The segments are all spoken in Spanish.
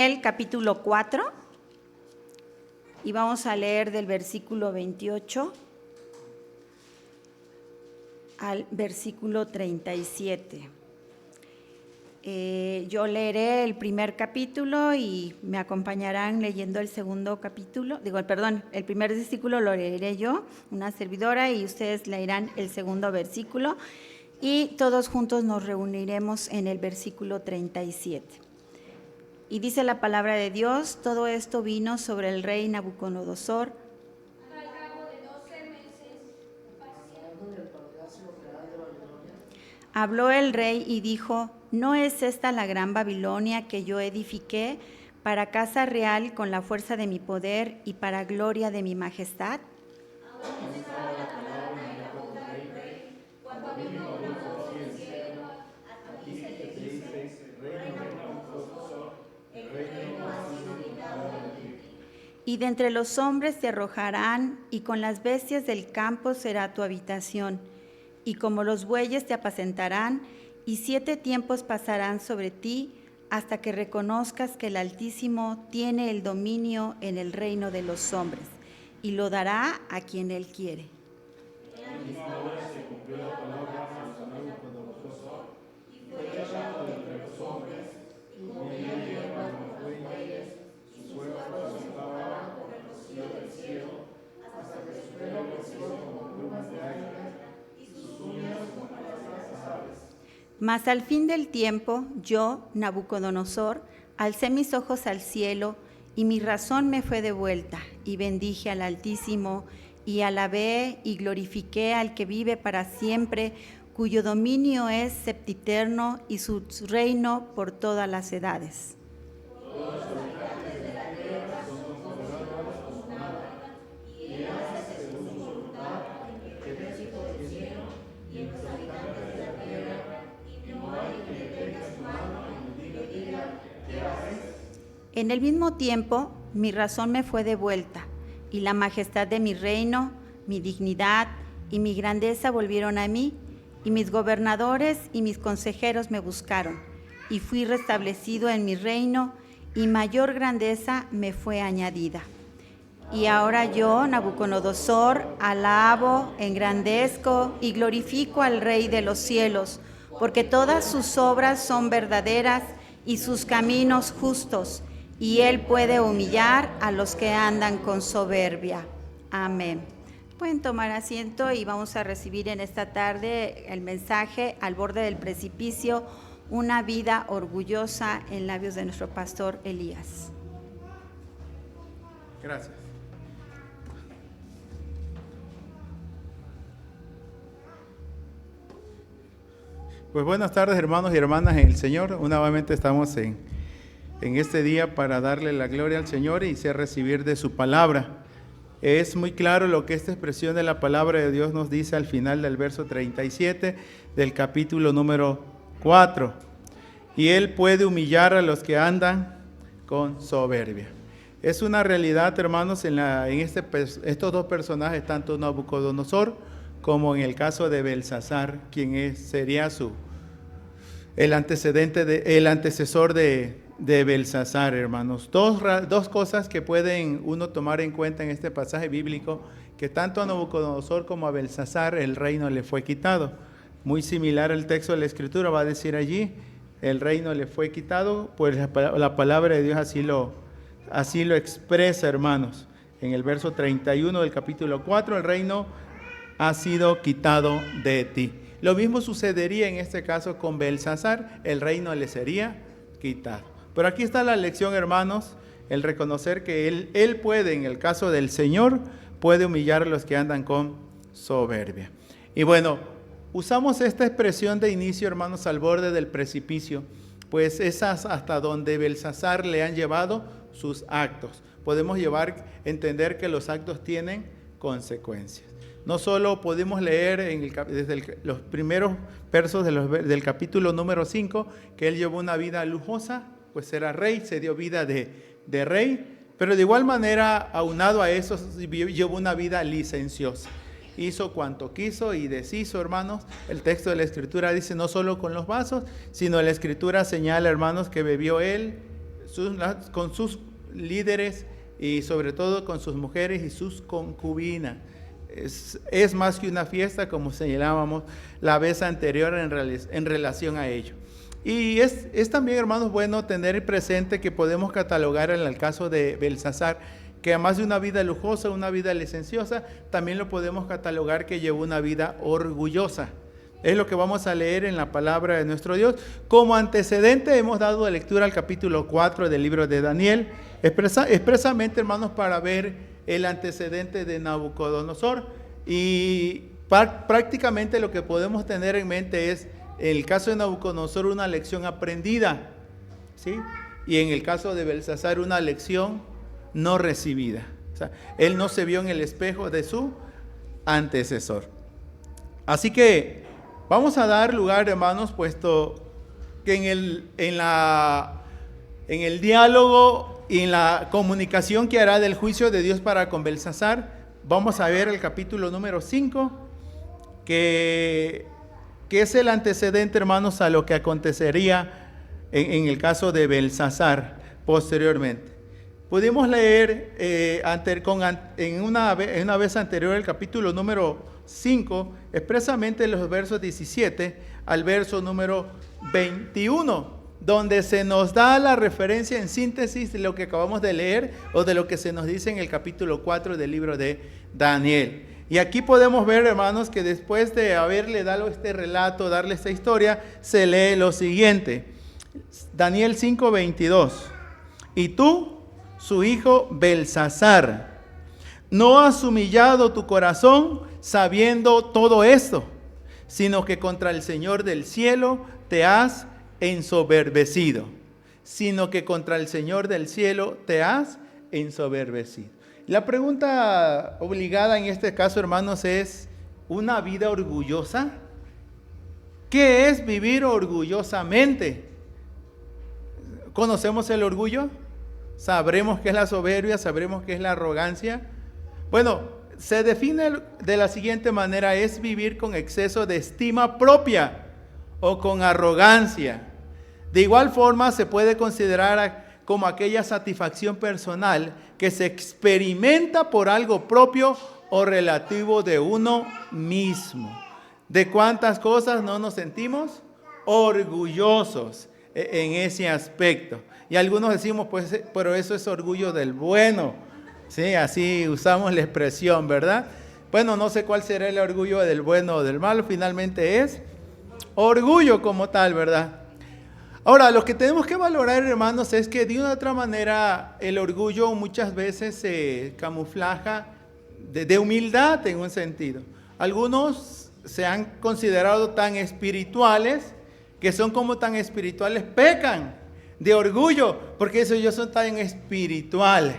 El capítulo 4 y vamos a leer del versículo 28 al versículo 37. Yo leeré el primer capítulo y me acompañarán leyendo el segundo capítulo, el primer versículo lo leeré yo, una servidora, y ustedes leerán el segundo versículo y todos juntos nos reuniremos en el versículo 37. Y dice la palabra de Dios: todo esto vino sobre el rey Nabucodonosor. Al cabo de 12 meses, paseando en el palacio real de Babilonia. Habló el rey y dijo: ¿no es esta la gran Babilonia que yo edifiqué para casa real con la fuerza de mi poder y para gloria de mi majestad? Aún estaba la palabra en la boca del rey, cuando vino una voz del cielo, aquí se dice, rey Nabucodonosor, el reino ha sido quitado de ti. Y de entre los hombres te arrojarán, y con las bestias del campo será tu habitación, y como los bueyes te apacentarán, y 7 tiempos pasarán sobre ti, hasta que reconozcas que el Altísimo tiene el dominio en el reino de los hombres, y lo dará a quien él quiere. En la misma hora se cumplió la palabra a Nabucodonosor, y fue echado de entre los hombres, y comía hierba como los bueyes, sus huevos resultaban como el rocío del cielo, hasta que su pelo creció como plumas de águila, y sus uñas como las aves. Mas al fin del tiempo, yo, Nabucodonosor, alcé mis ojos al cielo, y mi razón me fue devuelta, y bendije al Altísimo, y alabé y glorifiqué al que vive para siempre, cuyo dominio es sempiterno y su reino por todas las edades. Todos los habitantes de la tierra son considerados como nada, y él hace según su voluntad en el ejército del cielo y en los habitantes de la tierra, y no hay quien le tenga su mano y le diga, ¿qué haces? En el mismo tiempo, mi razón me fue devuelta, y la majestad de mi reino, mi dignidad y mi grandeza volvieron a mí, y mis gobernadores y mis consejeros me buscaron, y fui restablecido en mi reino, y mayor grandeza me fue añadida. Y ahora yo, Nabucodonosor, alabo, engrandezco y glorifico al Rey de los cielos, porque todas sus obras son verdaderas y sus caminos justos, y él puede humillar a los que andan con soberbia. Amén. Pueden tomar asiento y vamos a recibir en esta tarde el mensaje Al borde del precipicio, una vida orgullosa, en labios de nuestro pastor Elías. Gracias. Pues buenas tardes, hermanos y hermanas en el Señor. Nuevamente estamos en este día para darle la gloria al Señor y recibir de su palabra. Es muy claro lo que esta expresión de la palabra de Dios nos dice al final del verso 37 del capítulo número 4. Y él puede humillar a los que andan con soberbia. Es una realidad, hermanos, estos dos personajes, tanto Nabucodonosor como en el caso de Belsasar, quien sería el antecesor de Belsasar, hermanos. Dos cosas que pueden uno tomar en cuenta en este pasaje bíblico, que tanto a Nabucodonosor como a Belsasar el reino le fue quitado. Muy similar al texto de la Escritura, va a decir allí, el reino le fue quitado, pues la palabra de Dios así lo expresa, hermanos. En el verso 31 del capítulo 4, el reino ha sido quitado de ti. Lo mismo sucedería en este caso con Belsasar, el reino le sería quitado. Pero aquí está la lección, hermanos, el reconocer que él puede, en el caso del Señor, puede humillar a los que andan con soberbia. Y bueno, usamos esta expresión de inicio, hermanos, al borde del precipicio, pues es hasta donde Belsasar le han llevado sus actos. Podemos entender que los actos tienen consecuencias. No solo podemos leer desde los primeros versos del capítulo número 5, que él llevó una vida lujosa, pues era rey, se dio vida de rey, pero de igual manera, aunado a eso, llevó una vida licenciosa. Hizo cuanto quiso y deshizo, hermanos. El texto de la Escritura dice no solo con los vasos, sino la Escritura señala, hermanos, que bebió él con sus líderes y sobre todo con sus mujeres y sus concubinas. Es más que una fiesta, como señalábamos la vez anterior en relación a ello. Y es también, hermanos, bueno tener presente que podemos catalogar en el caso de Belsasar, que además de una vida lujosa, una vida licenciosa, también lo podemos catalogar que llevó una vida orgullosa. Es lo que vamos a leer en la palabra de nuestro Dios. Como antecedente hemos dado lectura al capítulo 4 del libro de Daniel, expresamente, hermanos, para ver el antecedente de Nabucodonosor, y prácticamente lo que podemos tener en mente es, en el caso de Nabucodonosor, una lección aprendida, ¿sí? Y en el caso de Belsasar, una lección no recibida. O sea, él no se vio en el espejo de su antecesor. Así que vamos a dar lugar, hermanos, puesto que en el diálogo y en la comunicación que hará del juicio de Dios para con Belsasar, vamos a ver el capítulo número 5, que es el antecedente, hermanos, a lo que acontecería en el caso de Belsasar posteriormente. Pudimos leer en una vez anterior el capítulo número 5, expresamente los versos 17 al verso número 21, donde se nos da la referencia en síntesis de lo que acabamos de leer o de lo que se nos dice en el capítulo 4 del libro de Daniel. Y aquí podemos ver, hermanos, que después de haberle dado este relato, darle esta historia, se lee lo siguiente. Daniel 5:22. Y tú, su hijo Belsasar, no has humillado tu corazón sabiendo todo esto, sino que contra el Señor del cielo te has ensoberbecido. Sino que contra el Señor del cielo te has ensoberbecido. La pregunta obligada en este caso, hermanos, es: ¿una vida orgullosa? ¿Qué es vivir orgullosamente? ¿Conocemos el orgullo? ¿Sabremos qué es la soberbia? ¿Sabremos qué es la arrogancia? Bueno, se define de la siguiente manera: es vivir con exceso de estima propia o con arrogancia. De igual forma se puede considerar como aquella satisfacción personal que se experimenta por algo propio o relativo de uno mismo. ¿De cuántas cosas no nos sentimos orgullosos en ese aspecto? Y algunos decimos, pues, pero eso es orgullo del bueno. Sí, así usamos la expresión, ¿verdad? Bueno, no sé cuál será el orgullo del bueno o del malo, finalmente es orgullo como tal, ¿verdad? Ahora, lo que tenemos que valorar, hermanos, es que de una u otra manera el orgullo muchas veces se camuflaja de humildad en un sentido. Algunos se han considerado tan espirituales, que son como tan espirituales, pecan de orgullo, porque ellos son tan espirituales.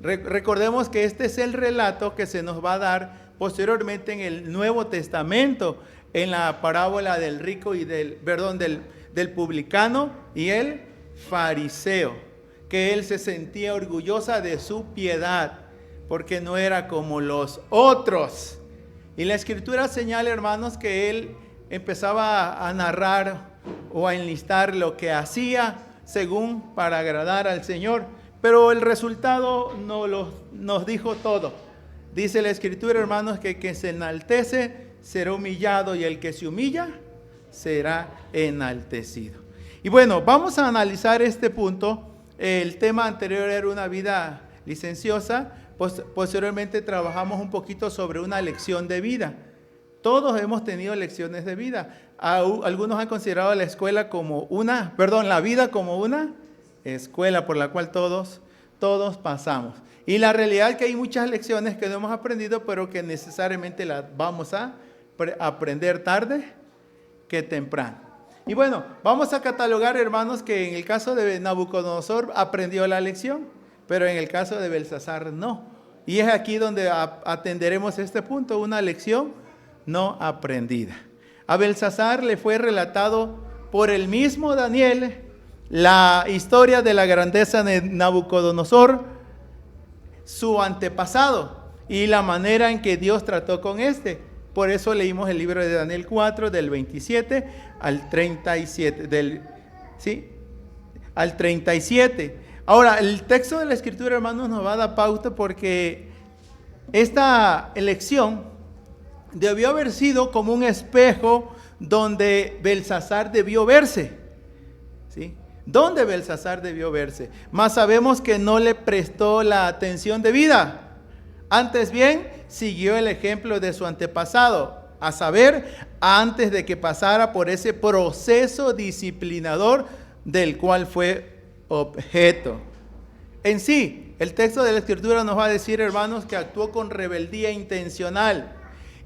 Recordemos que este es el relato que se nos va a dar posteriormente en el Nuevo Testamento, en la parábola del rico y del publicano y el fariseo, que él se sentía orgullosa de su piedad, porque no era como los otros. Y la Escritura señala, hermanos, que él empezaba a narrar o a enlistar lo que hacía según para agradar al Señor, pero el resultado no nos dijo todo. Dice la Escritura, hermanos, que el que se enaltece será humillado y el que se humilla será enaltecido. Y bueno, vamos a analizar este punto. El tema anterior era una vida licenciosa. Posteriormente trabajamos un poquito sobre una lección de vida. Todos hemos tenido lecciones de vida. Algunos han considerado la vida como una escuela por la cual todos pasamos. Y la realidad es que hay muchas lecciones que no hemos aprendido, pero que necesariamente las vamos a aprender tarde que temprano. Y bueno, vamos a catalogar, hermanos, que en el caso de Nabucodonosor aprendió la lección, pero en el caso de Belsasar no. Y es aquí donde atenderemos este punto, una lección no aprendida. A Belsasar le fue relatado por el mismo Daniel la historia de la grandeza de Nabucodonosor, su antepasado, y la manera en que Dios trató con este. Por eso leímos el libro de Daniel 4, del 27 al 37. Al 37. Ahora, el texto de la Escritura, hermanos, nos va a dar pauta porque esta elección debió haber sido como un espejo donde Belsasar debió verse. ¿Sí? ¿Dónde Belsasar debió verse? Mas sabemos que no le prestó la atención debida. Antes bien, siguió el ejemplo de su antepasado, a saber, antes de que pasara por ese proceso disciplinador del cual fue objeto. En sí, el texto de la Escritura nos va a decir, hermanos, que actuó con rebeldía intencional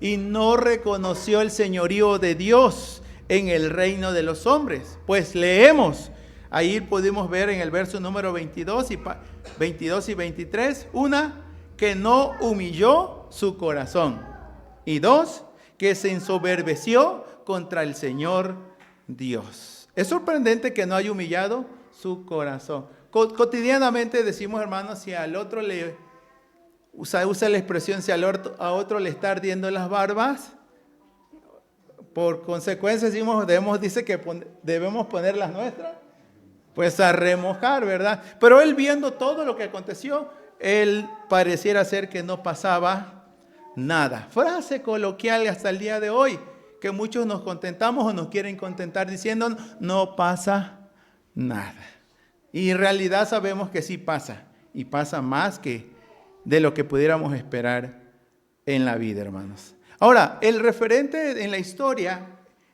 y no reconoció el señorío de Dios en el reino de los hombres. Pues leemos, ahí pudimos ver en el verso número 22 y 23, una, que no humilló su corazón, y dos, que se ensoberbeció contra el Señor Dios. Es sorprendente que no haya humillado su corazón. Cotidianamente decimos, hermanos, si al otro le usa la expresión, si a otro le está ardiendo las barbas, por consecuencia decimos, dice que debemos poner las nuestras, pues a remojar, ¿verdad? Pero él, viendo todo lo que aconteció, él pareciera ser que no pasaba nada. Frase coloquial hasta el día de hoy, que muchos nos contentamos o nos quieren contentar diciendo, no pasa nada. Y en realidad sabemos que sí pasa, y pasa más que de lo que pudiéramos esperar en la vida, hermanos. Ahora, el referente en la historia,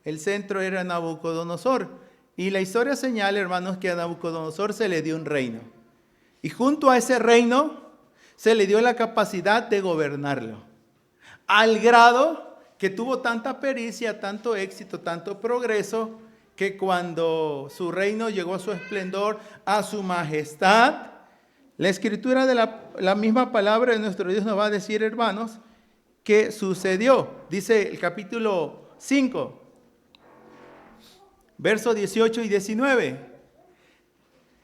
el centro era Nabucodonosor, y la historia señala, hermanos, que a Nabucodonosor se le dio un reino. Y junto a ese reino se le dio la capacidad de gobernarlo, al grado que tuvo tanta pericia, tanto éxito, tanto progreso, que cuando su reino llegó a su esplendor, a su majestad, la Escritura de la misma palabra de nuestro Dios nos va a decir, hermanos, que sucedió. Dice el capítulo 5, versos 18 y 19.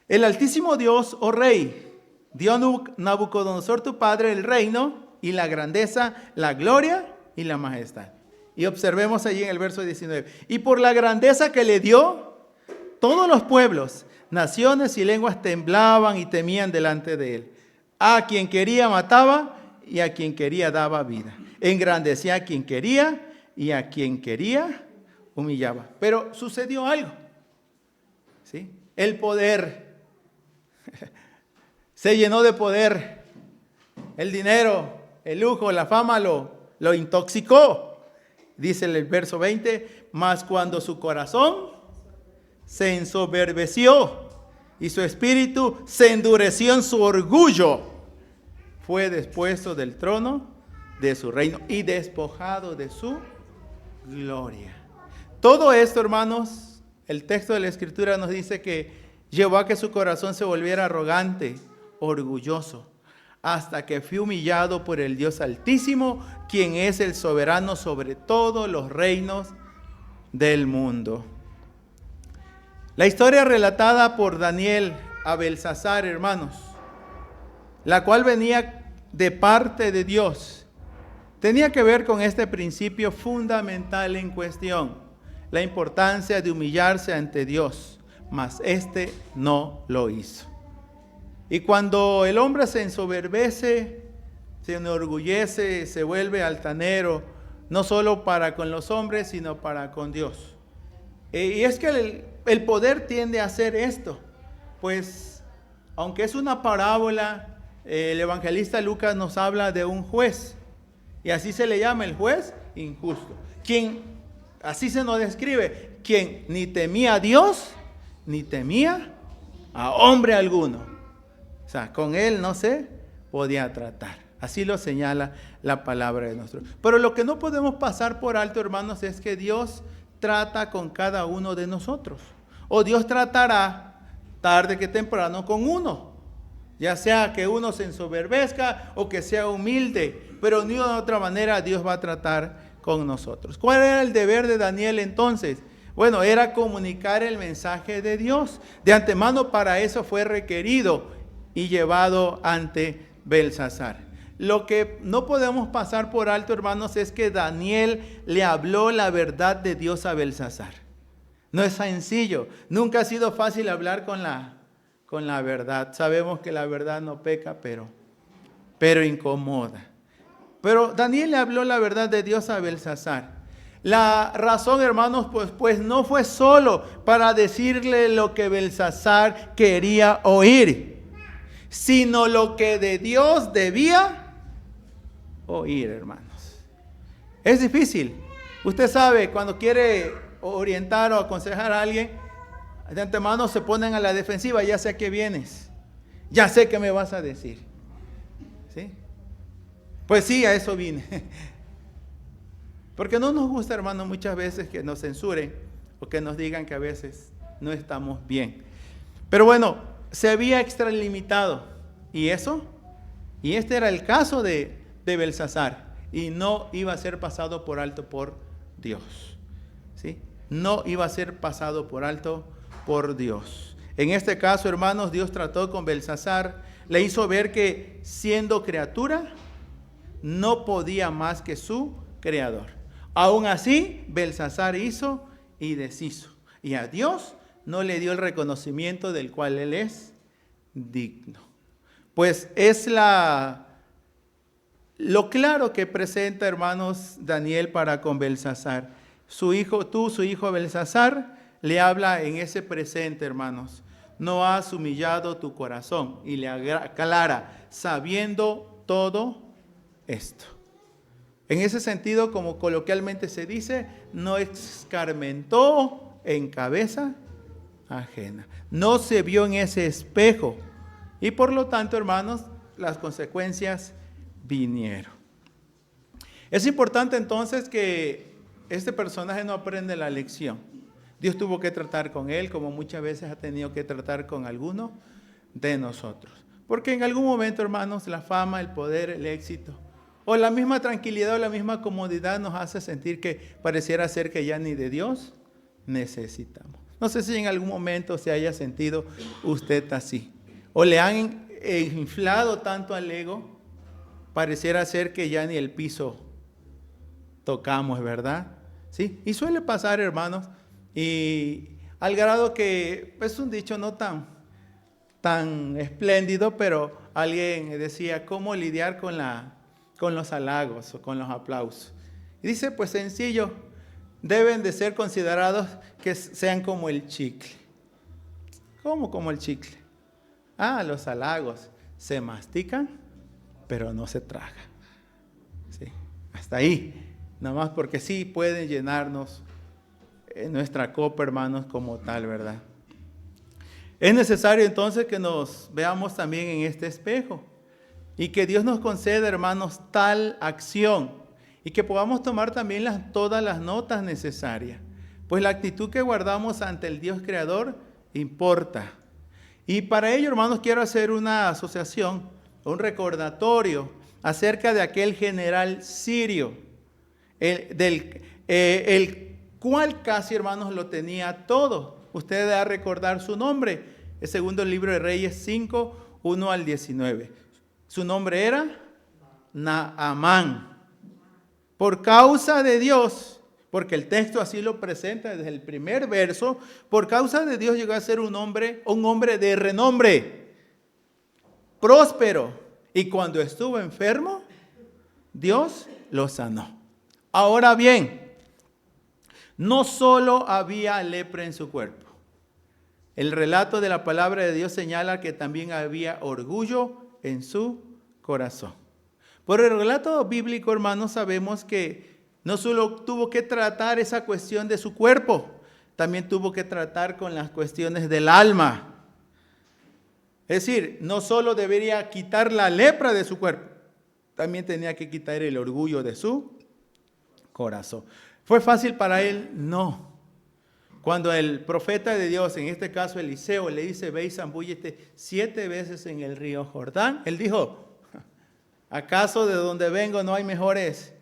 El Altísimo Dios, oh Rey, dio a Nabucodonosor tu padre el reino y la grandeza, la gloria y la majestad. Y observemos allí en el verso 19. Y por la grandeza que le dio, todos los pueblos, naciones y lenguas temblaban y temían delante de él. A quien quería mataba y a quien quería daba vida. Engrandecía a quien quería y a quien quería humillaba. Pero sucedió algo. ¿Sí? El poder se llenó de poder. El dinero, el lujo, la fama lo intoxicó. Dice el verso 20, mas cuando su corazón se ensoberbeció y su espíritu se endureció en su orgullo, fue despuesto del trono de su reino y despojado de su gloria. Todo esto, hermanos, el texto de la Escritura nos dice que llevó a que su corazón se volviera arrogante, orgulloso, hasta que fue humillado por el Dios Altísimo, quien es el soberano sobre todos los reinos del mundo. La historia relatada por Daniel a Belsasar, hermanos, la cual venía de parte de Dios, tenía que ver con este principio fundamental en cuestión, la importancia de humillarse ante Dios, mas este no lo hizo. Y cuando el hombre se ensoberbece, se enorgullece, se vuelve altanero, no solo para con los hombres, sino para con Dios. Y es que el poder tiende a hacer esto, pues aunque es una parábola, el evangelista Lucas nos habla de un juez, y así se le llama, el juez injusto, quien, así se nos describe, quien ni temía a Dios, ni temía a hombre alguno. O sea, con él no se podía tratar. Así lo señala la palabra de nuestro. Pero lo que no podemos pasar por alto, hermanos, es que Dios trata con cada uno de nosotros. O Dios tratará tarde que temprano con uno. Ya sea que uno se ensoberbezca o que sea humilde. Pero ni de otra manera Dios va a tratar con nosotros. ¿Cuál era el deber de Daniel entonces? Bueno, era comunicar el mensaje de Dios. De antemano para eso fue requerido y llevado ante Belsasar. Lo que no podemos pasar por alto, hermanos, es que Daniel le habló la verdad de Dios a Belsasar. No es sencillo. Nunca ha sido fácil hablar con con la verdad. Sabemos que la verdad no peca, pero incomoda. Pero Daniel le habló la verdad de Dios a Belsasar. La razón, hermanos, pues no fue solo para decirle lo que Belsasar quería oír, sino lo que de Dios debía oír, hermanos. Es difícil. Usted sabe, cuando quiere orientar o aconsejar a alguien, de antemano se ponen a la defensiva. Ya sé a qué vienes, ya sé qué me vas a decir, ¿sí? Pues sí, a eso vine. Porque no nos gusta, hermanos, muchas veces que nos censuren o que nos digan que a veces no estamos bien. Pero bueno, se había extralimitado. ¿Y eso? Y este era el caso de Belsasar. Y no iba a ser pasado por alto por Dios, ¿sí? No iba a ser pasado por alto por Dios. En este caso, hermanos, Dios trató con Belsasar. Le hizo ver que siendo criatura, no podía más que su creador. Aún así, Belsasar hizo y deshizo. Y a Dios no le dio el reconocimiento del cual él es digno. Pues es lo claro que presenta, hermanos, Daniel para con Belsasar. Su hijo Belsasar, le habla en ese presente, hermanos. No has humillado tu corazón. Y le aclara, sabiendo todo esto. En ese sentido, como coloquialmente se dice, no escarmentó en cabeza ajena. No se vio en ese espejo. Y por lo tanto, hermanos, las consecuencias vinieron. Es importante entonces que este personaje no aprende la lección. Dios tuvo que tratar con él, como muchas veces ha tenido que tratar con alguno de nosotros. Porque en algún momento, hermanos, la fama, el poder, el éxito, o la misma tranquilidad o la misma comodidad nos hace sentir que pareciera ser que ya ni de Dios necesitamos. No sé si en algún momento se haya sentido usted así. O le han inflado tanto al ego, pareciera ser que ya ni el piso tocamos, ¿verdad? ¿Sí? Y suele pasar, hermanos, y al grado que es un dicho no tan espléndido, pero alguien decía, ¿cómo lidiar con los halagos o con los aplausos? Y dice, pues sencillo, deben de ser considerados que sean como el chicle. ¿Cómo como el chicle? Los halagos se mastican, pero no se tragan. ¿Sí? Hasta ahí. Nada más porque sí pueden llenarnos nuestra copa, hermanos, como tal, ¿verdad? Es necesario entonces que nos veamos también en este espejo y que Dios nos conceda, hermanos, tal acción y que podamos tomar también todas las notas necesarias. Pues la actitud que guardamos ante el Dios creador importa. Y para ello, hermanos, quiero hacer una asociación, un recordatorio acerca de aquel general sirio, el cual casi, hermanos, lo tenía todo. Usted debe recordar su nombre. El segundo libro de Reyes 5, 1 al 19. Su nombre era Naamán. Por causa de Dios, porque el texto así lo presenta desde el primer verso, por causa de Dios llegó a ser un hombre de renombre, próspero. Y cuando estuvo enfermo, Dios lo sanó. Ahora bien, no solo había lepra en su cuerpo. El relato de la palabra de Dios señala que también había orgullo en su corazón. Por el relato bíblico, hermanos, sabemos que no solo tuvo que tratar esa cuestión de su cuerpo, también tuvo que tratar con las cuestiones del alma. Es decir, no solo debería quitar la lepra de su cuerpo, también tenía que quitar el orgullo de su corazón. ¿Fue fácil para él? No. Cuando el profeta de Dios, en este caso Eliseo, le dice, ve y zambúllete 7 veces en el río Jordán, él dijo, ¿acaso de donde vengo no hay mejores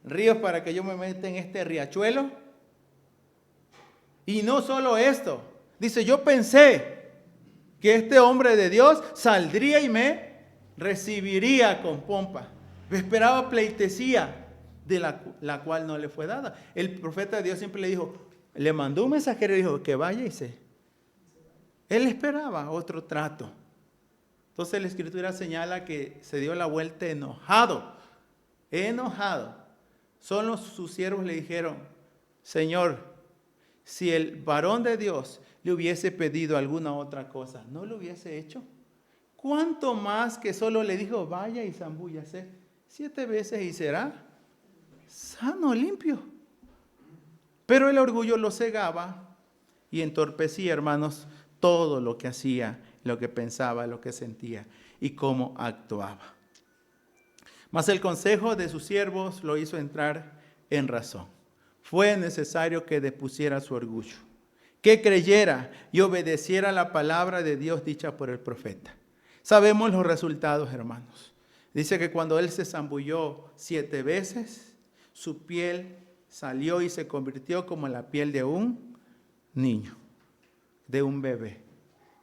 ríos para que yo me meta en este riachuelo? Y no solo esto, dice, yo pensé que este hombre de Dios saldría y me recibiría con pompa. Me esperaba pleitesía, de la cual no le fue dada. El profeta de Dios siempre le dijo, le mandó un mensajero y dijo que vaya y Él esperaba otro trato. Entonces la Escritura señala que se dio la vuelta enojado. Solo sus siervos le dijeron: Señor, si el varón de Dios le hubiese pedido alguna otra cosa, ¿no lo hubiese hecho? ¿Cuánto más que solo le dijo: vaya y zambúllase 7 veces y será sano, limpio? Pero el orgullo lo cegaba y entorpecía, hermanos, todo lo que hacía, lo que pensaba, lo que sentía y cómo actuaba. Mas el consejo de sus siervos lo hizo entrar en razón. Fue necesario que depusiera su orgullo, que creyera y obedeciera la palabra de Dios dicha por el profeta. Sabemos los resultados, hermanos. Dice que cuando él se zambulló 7 veces, su piel salió y se convirtió como la piel de un niño, de un bebé.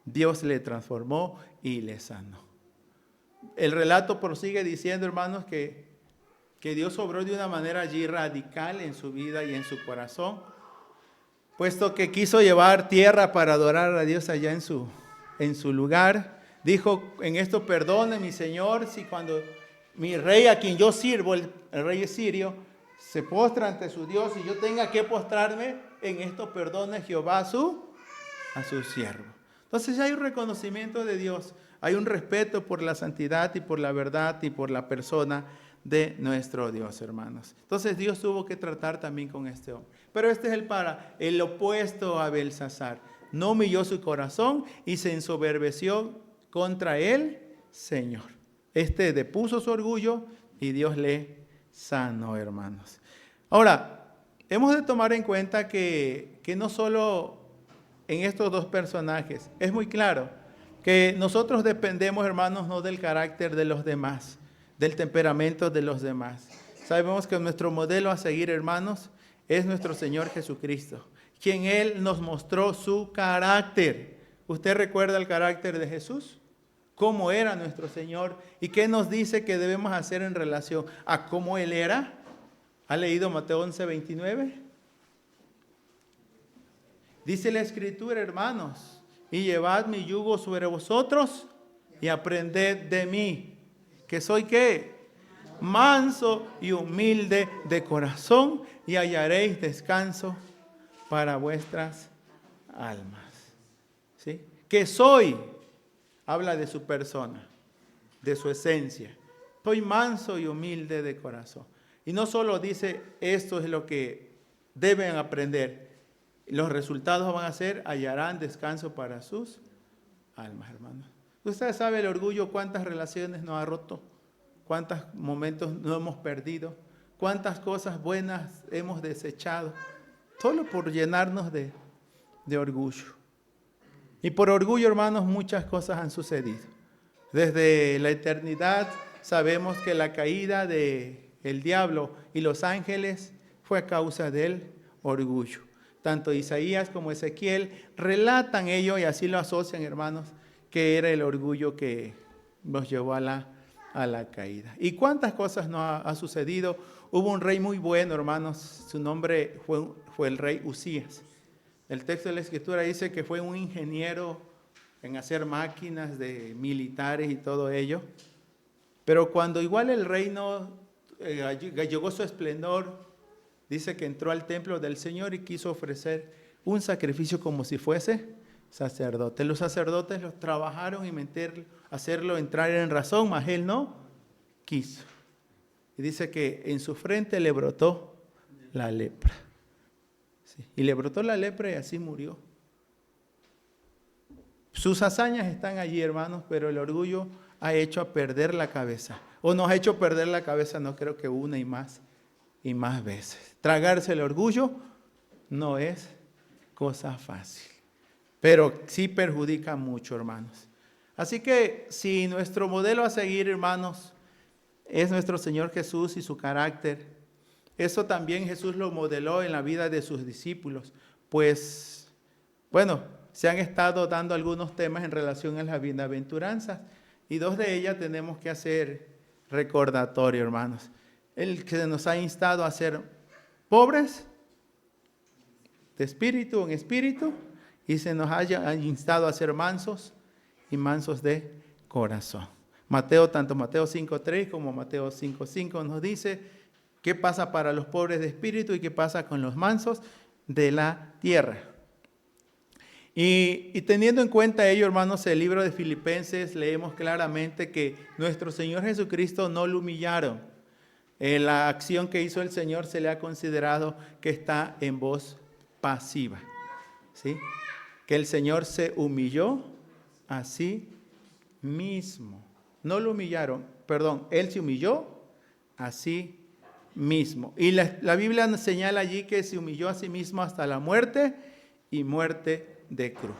Dios le transformó y le sanó. El relato prosigue diciendo, hermanos, que Dios obró de una manera allí radical en su vida y en su corazón, puesto que quiso llevar tierra para adorar a Dios allá en su lugar. Dijo: en esto perdone mi Señor, si cuando mi rey a quien yo sirvo, el rey sirio, se postra ante su Dios y yo tenga que postrarme, en esto perdone Jehová a su siervo. Entonces ya hay un reconocimiento de Dios, hay un respeto por la santidad y por la verdad y por la persona de nuestro Dios, hermanos. Entonces Dios tuvo que tratar también con este hombre. Pero este es el opuesto a Belsasar. No humilló su corazón y se ensoberbeció contra el Señor. Este depuso su orgullo y Dios le sanó, hermanos. Ahora, hemos de tomar en cuenta que no solo en estos dos personajes, es muy claro que nosotros dependemos, hermanos, no del carácter de los demás, del temperamento de los demás. Sabemos que nuestro modelo a seguir, hermanos, es nuestro Señor Jesucristo, quien Él nos mostró su carácter. ¿Usted recuerda el carácter de Jesús? ¿Cómo era nuestro Señor? ¿Y qué nos dice que debemos hacer en relación a cómo Él era? ¿Ha leído Mateo 11:29? Dice la Escritura, hermanos: y llevad mi yugo sobre vosotros y aprended de mí, que soy ¿qué? Manso y humilde de corazón, y hallaréis descanso para vuestras almas. ¿Sí? Que soy, habla de su persona, de su esencia. Soy manso y humilde de corazón. Y no solo dice esto es lo que deben aprender. Los resultados van a ser: hallarán descanso para sus almas, hermanos. Usted sabe el orgullo, cuántas relaciones nos ha roto, cuántos momentos nos hemos perdido, cuántas cosas buenas hemos desechado, solo por llenarnos de orgullo. Y por orgullo, hermanos, muchas cosas han sucedido. Desde la eternidad sabemos que la caída del diablo y los ángeles fue a causa del orgullo. Tanto Isaías como Ezequiel relatan ello y así lo asocian, hermanos, que era el orgullo que nos llevó a la caída. ¿Y cuántas cosas no ha sucedido? Hubo un rey muy bueno, hermanos, su nombre fue el rey Usías. El texto de la Escritura dice que fue un ingeniero en hacer máquinas de militares y todo ello. Pero cuando igual el reino llegó su esplendor, dice que entró al templo del Señor y quiso ofrecer un sacrificio como si fuese sacerdote. Los sacerdotes los trabajaron y hacerlo entrar en razón, mas él no quiso. Y dice que en su frente le brotó la lepra. Sí, y le brotó la lepra y así murió. Sus hazañas están allí, hermanos, pero el orgullo ha hecho perder la cabeza. O nos ha hecho perder la cabeza, no creo que una y más veces. Tragarse el orgullo no es cosa fácil, pero sí perjudica mucho, hermanos. Así que si nuestro modelo a seguir, hermanos, es nuestro Señor Jesús y su carácter, eso también Jesús lo modeló en la vida de sus discípulos. Pues, bueno, se han estado dando algunos temas en relación a las bienaventuranzas y 2 de ellas tenemos que hacer recordatorio, hermanos. El que nos ha instado a ser pobres de espíritu en espíritu y se nos haya instado a ser mansos y mansos de corazón. Tanto Mateo 5:3 como Mateo 5:5 nos dice qué pasa para los pobres de espíritu y qué pasa con los mansos de la tierra. Y teniendo en cuenta ello, hermanos, el libro de Filipenses leemos claramente que nuestro Señor Jesucristo no lo humillaron. La acción que hizo el Señor se le ha considerado que está en voz pasiva, ¿sí? Que el Señor se humilló a sí mismo. No lo humillaron, perdón, Él se humilló a sí mismo. Y la Biblia nos señala allí que se humilló a sí mismo hasta la muerte y muerte de cruz.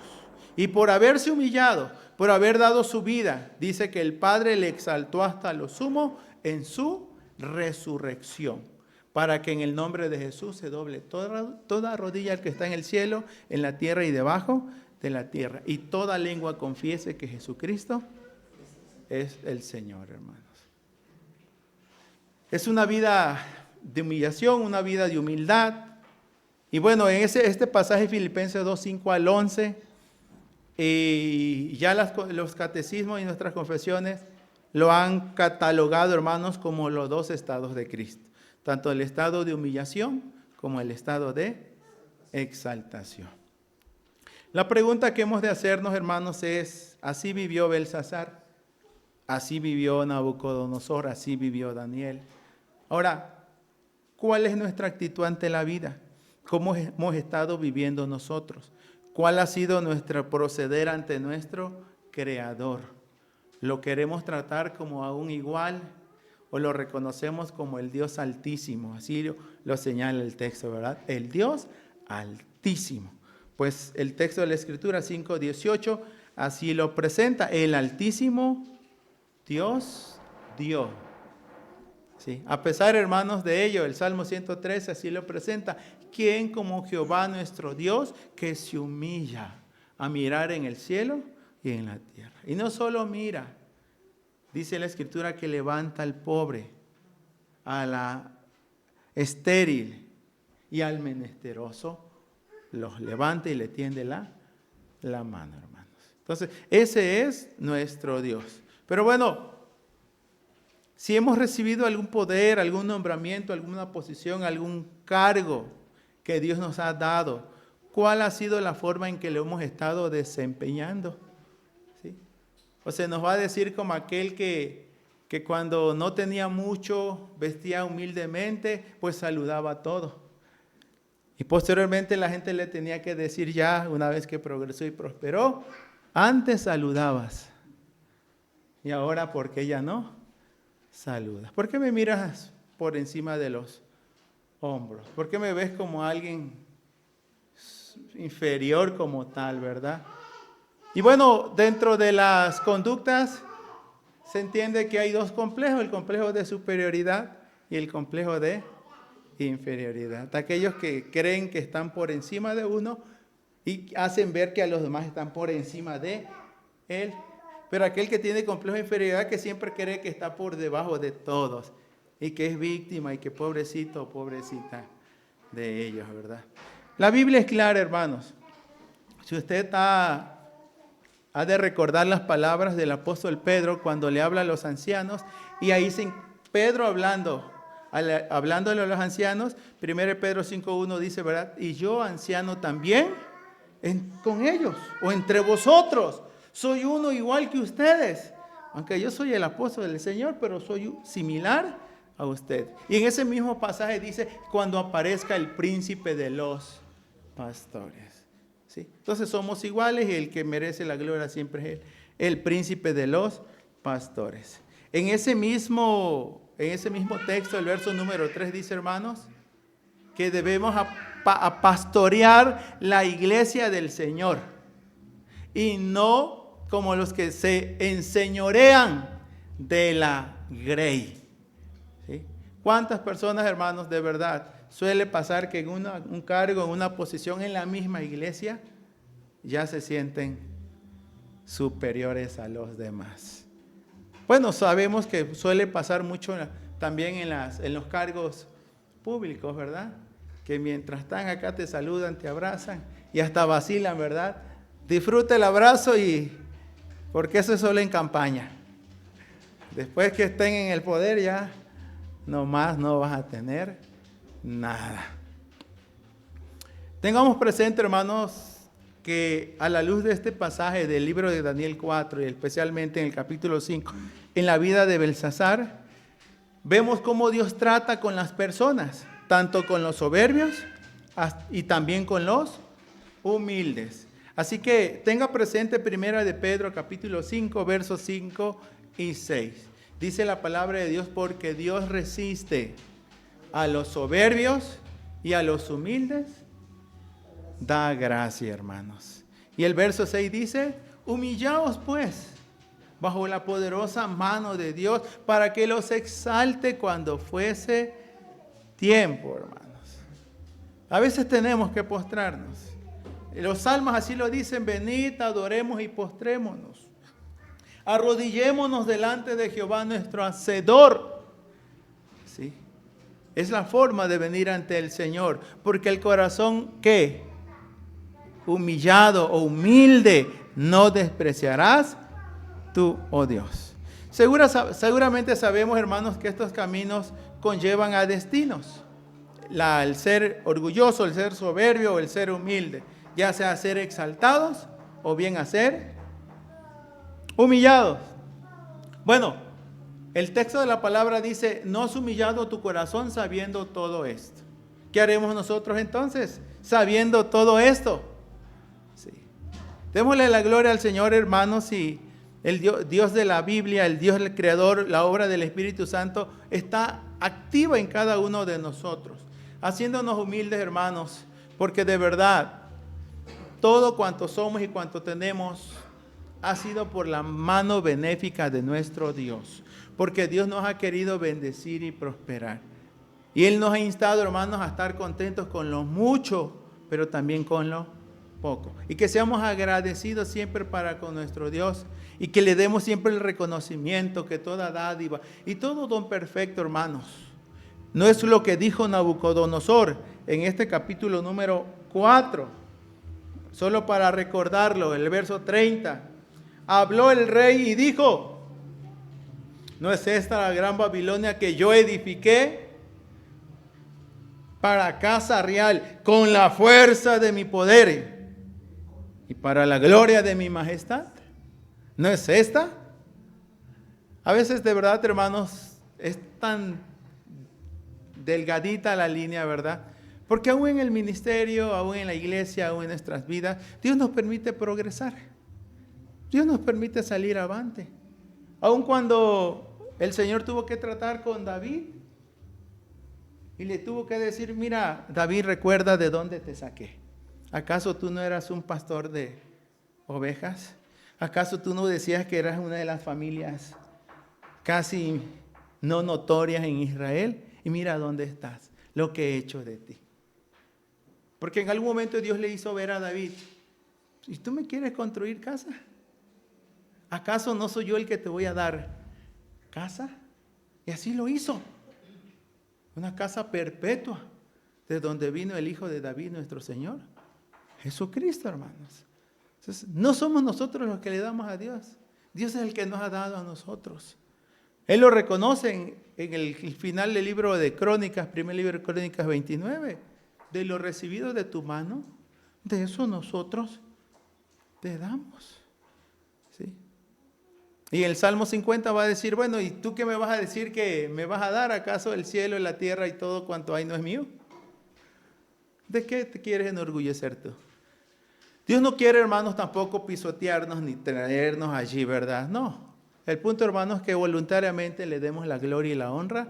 Y por haberse humillado, por haber dado su vida, dice que el Padre le exaltó hasta lo sumo en su resurrección, para que en el nombre de Jesús se doble toda rodilla que está en el cielo, en la tierra y debajo de la tierra, y toda lengua confiese que Jesucristo es el Señor, hermanos. Es una vida de humillación, una vida de humildad. Y bueno, en este pasaje Filipenses 2:5 al 11, y ya los catecismos y nuestras confesiones lo han catalogado, hermanos, como los dos estados de Cristo. Tanto el estado de humillación como el estado de exaltación. La pregunta que hemos de hacernos, hermanos, es: ¿así vivió Belsasar? ¿Así vivió Nabucodonosor? ¿Así vivió Daniel? Ahora, ¿cuál es nuestra actitud ante la vida? ¿Cómo hemos estado viviendo nosotros? ¿Cuál ha sido nuestro proceder ante nuestro Creador? ¿Lo queremos tratar como a un igual o lo reconocemos como el Dios Altísimo? Así lo señala el texto, ¿verdad? El Dios Altísimo. Pues el texto de la Escritura 5:18 así lo presenta. El Altísimo Dios dio. Sí. A pesar, hermanos, de ello, el Salmo 113 así lo presenta. ¿Quién como Jehová nuestro Dios, que se humilla a mirar en el cielo y en la tierra? Y no solo mira, dice la Escritura que levanta al pobre, a la estéril y al menesteroso, los levanta y le tiende la mano, hermanos. Entonces, ese es nuestro Dios. Pero bueno, si hemos recibido algún poder, algún nombramiento, alguna posición, algún cargo que Dios nos ha dado, ¿cuál ha sido la forma en que lo hemos estado desempeñando? ¿Sí? O sea, nos va a decir como aquel que cuando no tenía mucho, vestía humildemente, pues saludaba a todos. Y posteriormente la gente le tenía que decir ya, una vez que progresó y prosperó, antes saludabas. Y ahora, ¿por qué ya no saludas? ¿Por qué me miras por encima de los hombros? ¿Por qué me ves como alguien inferior como tal, verdad? Y bueno, dentro de las conductas se entiende que hay dos complejos, el complejo de superioridad y el complejo de inferioridad. Aquellos que creen que están por encima de uno y hacen ver que a los demás están por encima de él. Pero aquel que tiene complejo de inferioridad, que siempre cree que está por debajo de todos y que es víctima y que pobrecito o pobrecita de ellos, ¿verdad? La Biblia es clara, hermanos. Si usted ha de recordar las palabras del apóstol Pedro cuando le habla a los ancianos, y ahí Pedro hablándole a los ancianos, 1 Pedro 5:1 dice, ¿verdad? Y yo, anciano también, con ellos o entre vosotros, soy uno igual que ustedes. Aunque yo soy el apóstol del Señor, pero soy similar a usted. Y en ese mismo pasaje dice, cuando aparezca el príncipe de los pastores. ¿Sí? Entonces somos iguales y el que merece la gloria siempre es el príncipe de los pastores. En ese mismo texto, el verso número 3 dice, hermanos, que debemos pastorear la iglesia del Señor y no como los que se enseñorean de la grey. ¿Sí? ¿Cuántas personas, hermanos, de verdad suele pasar que en un cargo, en una posición en la misma iglesia, ya se sienten superiores a los demás? Bueno, sabemos que suele pasar mucho también en los cargos públicos, ¿verdad? que mientras están acá te saludan, te abrazan y hasta vacilan, ¿verdad? Disfruta el abrazo porque eso es solo en campaña. Después que estén en el poder ya nomás no vas a tener nada. Tengamos presente, hermanos, que a la luz de este pasaje del libro de Daniel 4 y especialmente en el capítulo 5, en la vida de Belsasar, vemos cómo Dios trata con las personas, tanto con los soberbios y también con los humildes. Así que tenga presente primera de Pedro capítulo 5, versos 5 y 6. Dice la palabra de Dios, porque Dios resiste a los soberbios y a los humildes da gracia, hermanos. Y el verso 6 dice, humillaos pues bajo la poderosa mano de Dios para que los exalte cuando fuese tiempo, hermanos. A veces tenemos que postrarnos. Los salmos así lo dicen, venid, adoremos y postrémonos. Arrodillémonos delante de Jehová nuestro Hacedor. ¿Sí? Es la forma de venir ante el Señor, porque el corazón, ¿qué? Humillado o humilde, no despreciarás tú, oh Dios. Seguramente sabemos, hermanos, que estos caminos conllevan a destinos. El ser orgulloso, el ser soberbio o el ser humilde, ya sea a ser exaltados o bien a ser humillados. Bueno, el texto de la palabra dice, no has humillado tu corazón sabiendo todo esto. ¿Qué haremos nosotros entonces? Sabiendo todo esto. Sí. Démosle la gloria al Señor, hermanos, y el Dios de la Biblia, el Dios del Creador, la obra del Espíritu Santo está activa en cada uno de nosotros, haciéndonos humildes, hermanos, porque de verdad, todo cuanto somos y cuanto tenemos ha sido por la mano benéfica de nuestro Dios, porque Dios nos ha querido bendecir y prosperar. Y Él nos ha instado, hermanos, a estar contentos con lo mucho, pero también con lo poco. Y que seamos agradecidos siempre para con nuestro Dios y que le demos siempre el reconocimiento que toda dádiva y todo don perfecto, hermanos, no es lo que dijo Nabucodonosor en este capítulo número 4. Solo para recordarlo, el verso 30. Habló el rey y dijo, ¿no es esta la gran Babilonia que yo edifiqué para casa real con la fuerza de mi poder y para la gloria de mi majestad? ¿No es esta? A veces de verdad, hermanos, es tan delgadita la línea, ¿verdad? Porque aún en el ministerio, aún en la iglesia, aún en nuestras vidas, Dios nos permite progresar. Dios nos permite salir avante. Aún cuando el Señor tuvo que tratar con David y le tuvo que decir, mira, David, recuerda de dónde te saqué. ¿Acaso tú no eras un pastor de ovejas? ¿Acaso tú no decías que eras una de las familias casi no notorias en Israel? Y mira dónde estás, lo que he hecho de ti. Porque en algún momento Dios le hizo ver a David, ¿y tú me quieres construir casa? ¿Acaso no soy yo el que te voy a dar casa? Y así lo hizo. Una casa perpetua, de donde vino el Hijo de David, nuestro Señor, Jesucristo, hermanos. Entonces, no somos nosotros los que le damos a Dios. Dios es el que nos ha dado a nosotros. Él lo reconoce en el final del libro de Crónicas, primer libro de Crónicas 29. De lo recibido de tu mano, de eso nosotros te damos. ¿Sí? Y el Salmo 50 va a decir, bueno, ¿y tú qué me vas a decir que me vas a dar? ¿Acaso el cielo, la tierra y todo cuanto hay no es mío? ¿De qué te quieres enorgullecer tú? Dios no quiere, hermanos, tampoco pisotearnos ni traernos allí, ¿verdad? No. El punto, hermanos, es que voluntariamente le demos la gloria y la honra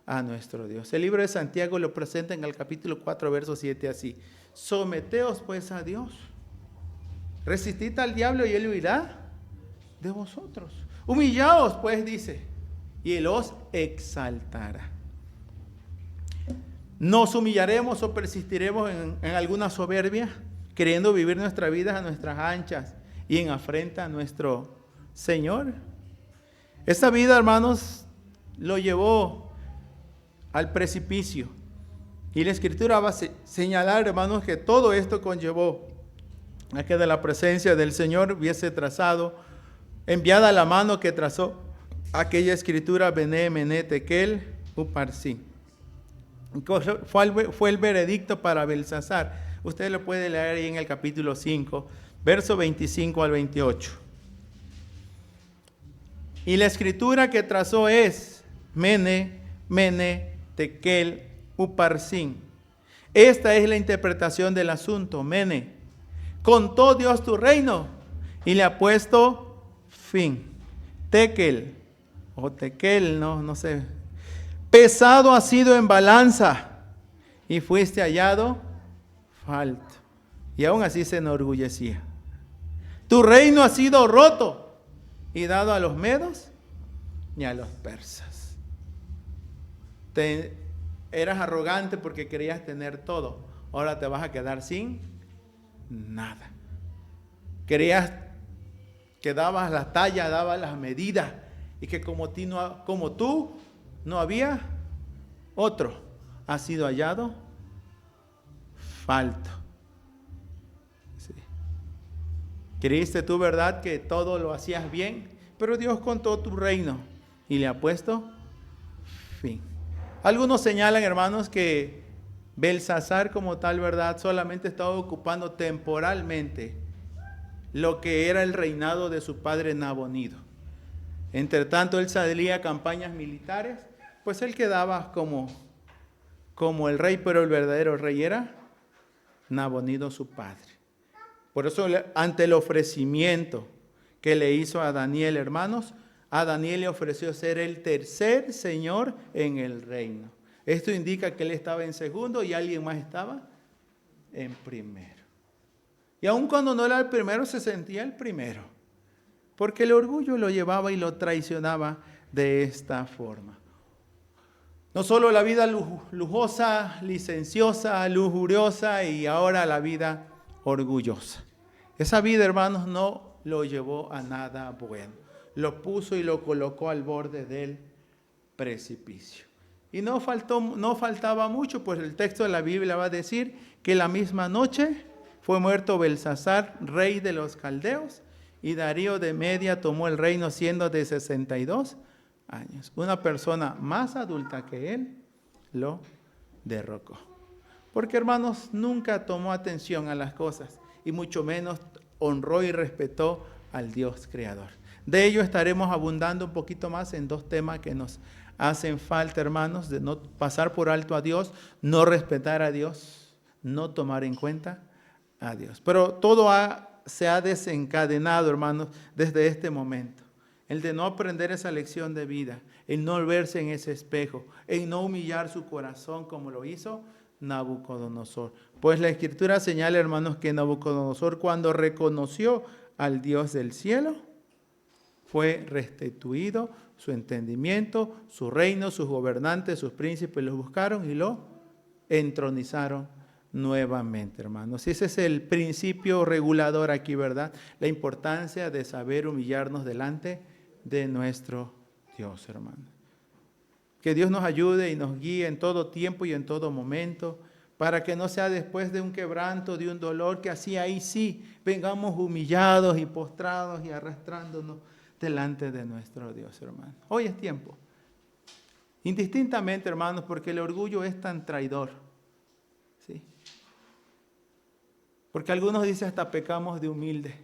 a nuestro Dios. El libro de Santiago lo presenta en el capítulo 4, verso 7 así. Someteos pues a Dios. Resistid al diablo y él huirá de vosotros. Humillaos pues, dice, y él os exaltará. ¿Nos humillaremos o persistiremos en alguna soberbia, queriendo vivir nuestra vida a nuestras anchas y en afrenta a nuestro Señor? Esta vida, hermanos, lo llevó al precipicio. Y la Escritura va a señalar, hermanos, que todo esto conllevó a que de la presencia del Señor hubiese trazado, enviada la mano que trazó aquella Escritura, Bene, Mene, Tekel, Uparsin. Fue el veredicto para Belsasar. Usted lo puede leer ahí en el capítulo 5, verso 25 al 28. Y la Escritura que trazó es Mene, Mene, Tekel, Uparsin. Esta es la interpretación del asunto. Mene, contó Dios tu reino y le ha puesto fin. Tekel, o Tekel, no sé. Pesado ha sido en balanza y fuiste hallado falto. Y aún así se enorgullecía. Tu reino ha sido roto y dado a los medos y a los persas. Eras arrogante porque querías tener todo. Ahora te vas a quedar sin nada. Querías que dabas la talla, dabas las medidas y que como tú no había otro. Ha sido hallado falto. Sí. Creíste tú, ¿verdad?, que todo lo hacías bien, pero Dios contó tu reino y le ha puesto fin. Algunos señalan, hermanos, que Belsasar como tal, ¿verdad?, solamente estaba ocupando temporalmente lo que era el reinado de su padre Nabonido. Entre tanto, él salía a campañas militares, pues él quedaba como el rey, pero el verdadero rey era Nabonido, su padre. Por eso, ante el ofrecimiento que le hizo a Daniel, hermanos, a Daniel le ofreció ser el tercer señor en el reino. Esto indica que él estaba en segundo y alguien más estaba en primero. Y aun cuando no era el primero, se sentía el primero, porque el orgullo lo llevaba y lo traicionaba de esta forma. No solo la vida lujosa, licenciosa, lujuriosa y ahora la vida orgullosa. Esa vida, hermanos, no lo llevó a nada bueno. Lo puso y lo colocó al borde del precipicio. Y no faltaba mucho, pues el texto de la Biblia va a decir que la misma noche fue muerto Belsasar, rey de los caldeos, y Darío de Media tomó el reino siendo de 62 años. Una persona más adulta que él lo derrocó. Porque, hermanos, nunca tomó atención a las cosas y mucho menos honró y respetó al Dios creador. De ello estaremos abundando un poquito más en dos temas que nos hacen falta, hermanos, de no pasar por alto a Dios, no respetar a Dios, no tomar en cuenta a Dios. Pero todo se ha desencadenado, hermanos, desde este momento. El de no aprender esa lección de vida, el no verse en ese espejo, el no humillar su corazón como lo hizo Nabucodonosor. Pues la Escritura señala, hermanos, que Nabucodonosor, cuando reconoció al Dios del cielo, fue restituido su entendimiento, su reino, sus gobernantes, sus príncipes los buscaron y lo entronizaron nuevamente, hermanos. Ese es el principio regulador aquí, ¿verdad? La importancia de saber humillarnos delante de nuestro Dios, hermanos. Que Dios nos ayude y nos guíe en todo tiempo y en todo momento, para que no sea después de un quebranto, de un dolor, que así ahí sí vengamos humillados y postrados y arrastrándonos delante de nuestro Dios, hermano. Hoy es tiempo. Indistintamente, hermanos, porque el orgullo es tan traidor. ¿Sí? Porque algunos dicen hasta pecamos de humilde.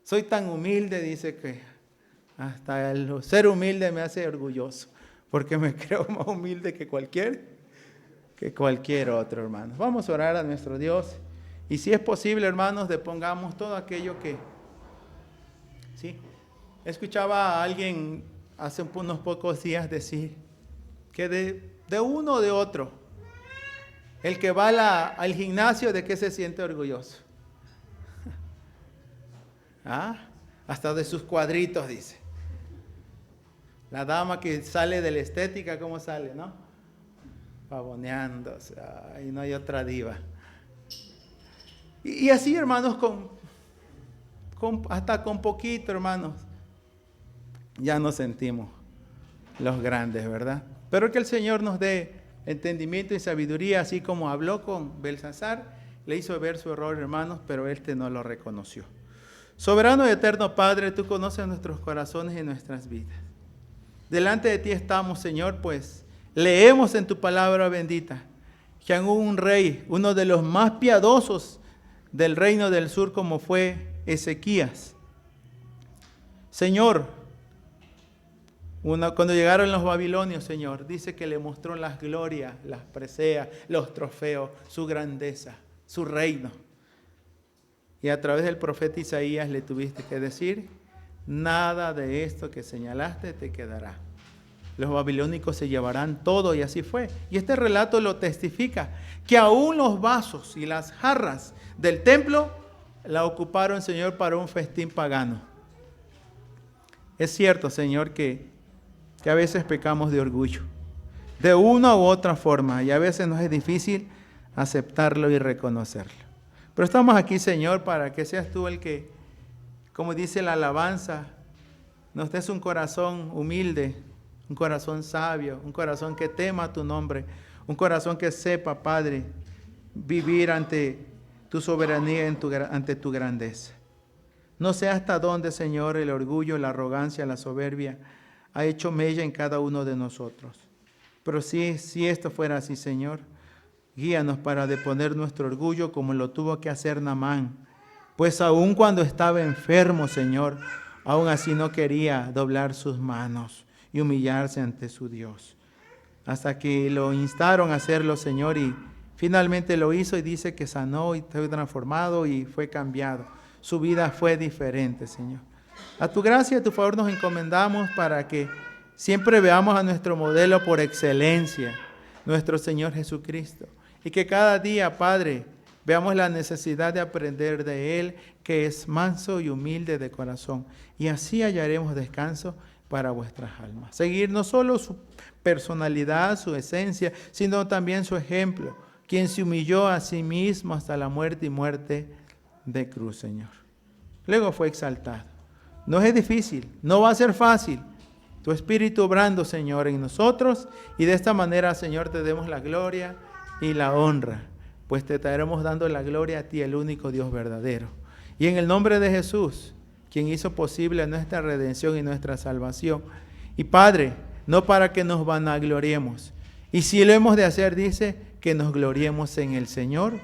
Soy tan humilde, dice, que hasta el ser humilde me hace orgulloso, porque me creo más humilde que cualquier otro, hermano. Vamos a orar a nuestro Dios. Y si es posible, hermanos, depongamos todo aquello que... ¿Sí? Escuchaba a alguien hace unos pocos días decir que de uno o de otro, el que va al gimnasio, ¿de qué se siente orgulloso? Hasta de sus cuadritos, dice. La dama que sale de la estética, ¿cómo sale, no? Pavoneándose. Ay, no hay otra diva. Y así, hermanos, hasta con poquito, hermanos, ya nos sentimos los grandes, ¿verdad? Pero que el Señor nos dé entendimiento y sabiduría, así como habló con Belsasar, le hizo ver su error, hermanos, pero este no lo reconoció. Soberano y eterno Padre, tú conoces nuestros corazones y nuestras vidas. Delante de ti estamos, Señor, pues leemos en tu palabra bendita que hubo un rey, uno de los más piadosos del reino del sur, como fue Ezequías. Señor, cuando llegaron los babilonios, Señor, dice que le mostró las glorias, las preseas, los trofeos, su grandeza, su reino. Y a través del profeta Isaías le tuviste que decir, nada de esto que señalaste te quedará. Los babilónicos se llevarán todo, y así fue. Y este relato lo testifica, que aún los vasos y las jarras del templo la ocuparon, Señor, para un festín pagano. Es cierto, Señor, que a veces pecamos de orgullo, de una u otra forma, y a veces nos es difícil aceptarlo y reconocerlo. Pero estamos aquí, Señor, para que seas tú el que, como dice la alabanza, nos des un corazón humilde, un corazón sabio, un corazón que tema tu nombre, un corazón que sepa, Padre, vivir ante tu soberanía, ante tu grandeza. No sé hasta dónde, Señor, el orgullo, la arrogancia, la soberbia ha hecho mella en cada uno de nosotros. Pero si esto fuera así, Señor, guíanos para deponer nuestro orgullo como lo tuvo que hacer Naamán. Pues aun cuando estaba enfermo, Señor, aún así no quería doblar sus manos y humillarse ante su Dios. Hasta que lo instaron a hacerlo, Señor, y finalmente lo hizo, y dice que sanó y fue transformado y fue cambiado. Su vida fue diferente, Señor. A tu gracia y a tu favor nos encomendamos para que siempre veamos a nuestro modelo por excelencia, nuestro Señor Jesucristo. Y que cada día, Padre, veamos la necesidad de aprender de Él, que es manso y humilde de corazón. Y así hallaremos descanso para vuestras almas. Seguir no solo su personalidad, su esencia, sino también su ejemplo, quien se humilló a sí mismo hasta la muerte y muerte de cruz, Señor. Luego fue exaltado. No es difícil, no va a ser fácil. Tu Espíritu obrando, Señor, en nosotros, y de esta manera, Señor, te demos la gloria y la honra, pues te estaremos dando la gloria a ti, el único Dios verdadero. Y en el nombre de Jesús, quien hizo posible nuestra redención y nuestra salvación. Y Padre, no para que nos vanagloriemos. Y si lo hemos de hacer, dice, que nos gloriemos en el Señor,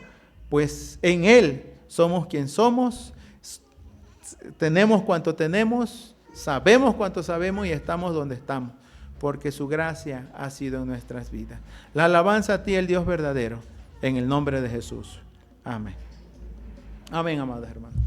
pues en Él somos quien somos, tenemos cuanto tenemos, sabemos cuanto sabemos y estamos donde estamos, porque su gracia ha sido en nuestras vidas. La alabanza a ti, el Dios verdadero, en el nombre de Jesús. Amén. Amén, amados hermanos.